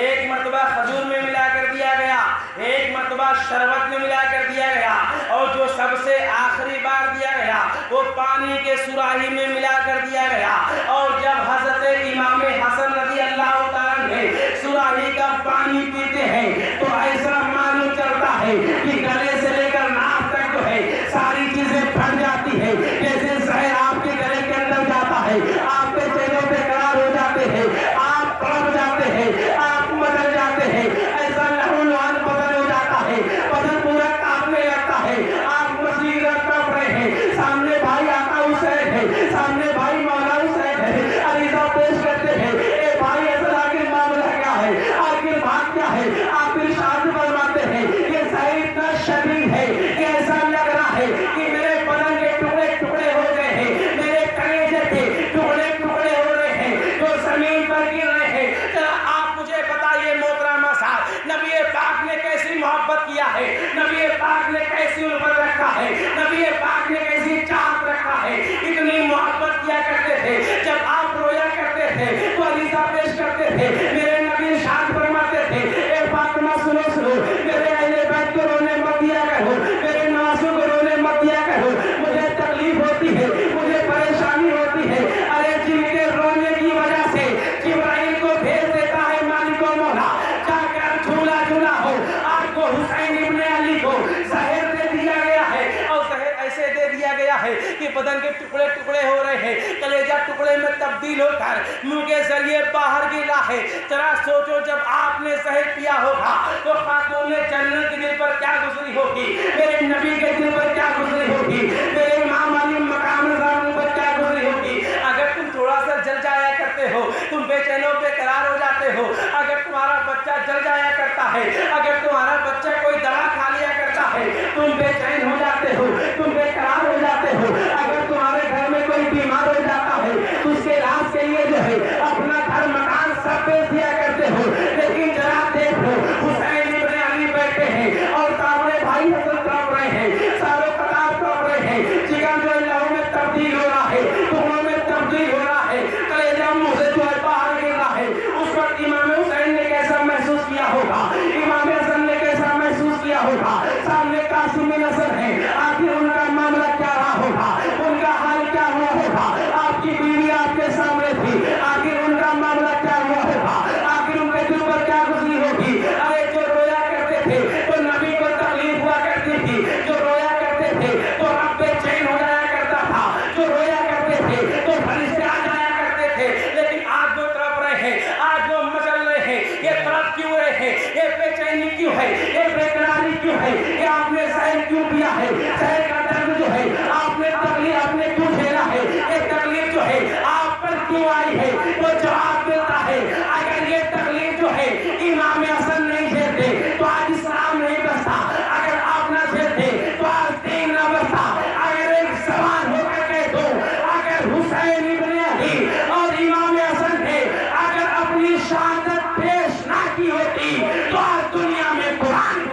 ایک مرتبہ کھجور میں ملا کر دیا گیا، ایک مرتبہ شربت میں ملا کر دیا گیا، اور جو سب سے آخری بار دیا گیا وہ پانی کے سراہی میں ملا کر دیا گیا۔ اور جب حضرت امام حسن رضی اللہ تعالیٰ نے سراہی کا پانی پیتے ہیں تو ایسا معلوم چلتا ہے کہ گلے سے لے کر ناک تک جو ہے ساری چیزیں پھٹ جاتی ہے، جیسے زہر آپ کے گلے کے اندر جاتا ہے، آپ کے چہروں پہ قرار ہو جاتے ہیں، آپ تڑپ جاتے ہیں، آپ بدل جاتے ہیں، ایسا لہو لہان بدل ہو جاتا ہے، بدن پورا کانپنے لگتا ہے، آپ مسجد کانپ رہے ہیں، سامنے بھائی آقا حسین ہے، سامنے بھائی مولا حسین ہے، عریضہ پیش کرتے ہیں، اے بھائی اصل آخر معاملہ کیا ہے، آخر بات کیا ہے، آپ ارشاد فرماتے ہیں یہ زہر اتنا شدید ہے کہ ایسا لگ رہا ہے کہ میرے بدن کے ٹکڑے ٹکڑے ہو گئے ہیں، میرے کلیجے کے ٹکڑے ٹکڑے ہو رہے ہیں جو زمین پر گر رہے ہیں۔ ذرا آپ مجھے بتائیے محترمہ صاحب، نبی پاک نے کیسی محبت کیا ہے، نبی پاک نے کیسی الفت رکھا ہے، نبی پاک نے کیسی چاہت رکھا ہے، اتنی محبت کیا کرتے تھے۔ جب آپ رویا کرتے تھے تو عریضہ پیش کرتے تھے، میرے نبی ارشاد فرماتے تھے اے فاطمہ سنو سنو، میرے اہل بیت کو رونے مت دیا کرو، میرے نوازوں کو رونے مت دیا کرو، مجھے تکلیف ہوتی ہے، مجھے پریشانی ہوتی ہے۔ ارے جن کے رونے کی وجہ سے جبرائیل کو بھیج دیتا ہے مالک و مولا، جا کر جھولا جھولا ہو، آپ کو حسین ابن علی کو زہر دے دیا گیا ہے، اور زہر ایسے دے دیا گیا ہے کہ بدن کے ٹکڑے ٹکڑے ہو رہے ہیں، کلیجہ ٹکڑے میں تبدیل ہو کر منہ کے ذریعے باہر گرا ہے۔ ذرا سوچو جب آپ نے زہر پیا ہوگا تو خاتون جنت کے دل پر کیا گزری ہوگی، میرے نبی کے دل پر کیا گزری ہوگی، میرے امام علی مقام رضوان پر کیا گزری ہوگی۔ اگر تم تھوڑا سا جل جایا کرتے ہو تم بے چینوں بے قرار ہو جاتے ہو، اگر تمہارا بچہ جل جایا کرتا ہے، اگر تمہارا بچہ کوئی دوا کھا لیا کرتا ہے تم بے چین ہو جاتے ہو، تم بے قرار ہو جاتے ہو، اگر تمہارے گھر میں کوئی بیمار ہو جاتا ہے تو اس کے علاج کے لیے جو ہے اپنا گھر مکان سب بیچ دیا کرتے ہو، لیکن ذرا دیکھ لو حسین ابن علی بیٹھے ہیں اور کامرے بھائی حسن کام رہے ہیں، ساروں قطار کام رہے ہیں، جگہ جو لہو میں تبدیل ہو رہا ہے، ٹکڑوں میں تبدیل ہو رہا ہے، کلیجہ منہ سے جو ہے باہر گر رہا ہے۔ اس وقت امام حسین نے کیسا محسوس کیا ہوگا، امام حسن نے کیسا محسوس کیا ہوگا، سامنے قاسم نظر ہے، آخر ان کا معاملہ کیا رہا ہوگا، ان کا حال کیا ہوا ہوگا، آپ کی بیوی آپ کے سامنے تھی، آخر ان کا معاملہ کیا ہوا ہوگا، آخر ان کے دل پر کیا گزری ہوگی۔ ارے جو رویا کرتے تھے تو نبی کو تکلیف ہوا کرتی تھی، جو رویا کرتے تھے تو رب بے چین ہو جایا کرتا تھا، جو رویا کرتے تھے تو فرشتے آ جایا کرتے تھے، لیکن آج جو تڑپ رہے ہیں، آج جو مچل رہے ہیں، یہ تڑپ کیوں رہے ہیں، یہ بے چینی کیوں ہے، یہ بے قراری کیوں ہے، یہ آپ نے زہر کیوں پیا ہے، زہر کا درد جو ہے آپ نے تکلیف آپ نے کیوں جھیلا ہے، یہ تکلیف جو ہے آپ پر کیوں آئی ہے، وہ جواب دیتا ہے اگر یہ تکلیف جو ہے امام حسن نہیں جھیلتے تو آج اسلام نہیں بستا، اگر آپ نہ جھیلتے تو آج دین نہ بستا۔ اگر ایک سوال ہو کر کہہ دو، اگر حسین ابن علی اور امام حسن نے اگر اپنی شہادت پیش نہ کی ہوتی تو آج دنیا میں قرآن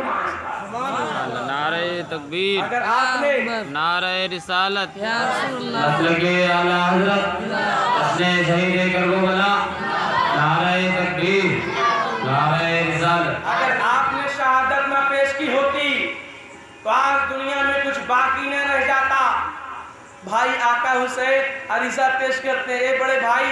نعرہ تکبیر، اگر آپ نے نعرہ رسالت، مسلک اعلیٰ حضرت حسن شہید کربلا، نعرہ تکبیر، نعرہ رسالت، اگر آپ نے شہادت نہ پیش کی ہوتی تو آج دنیا میں کچھ باقی نہ رہ جاتا۔ بھائی آقا حسین عریضہ پیش کرتے، اے بڑے بھائی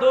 2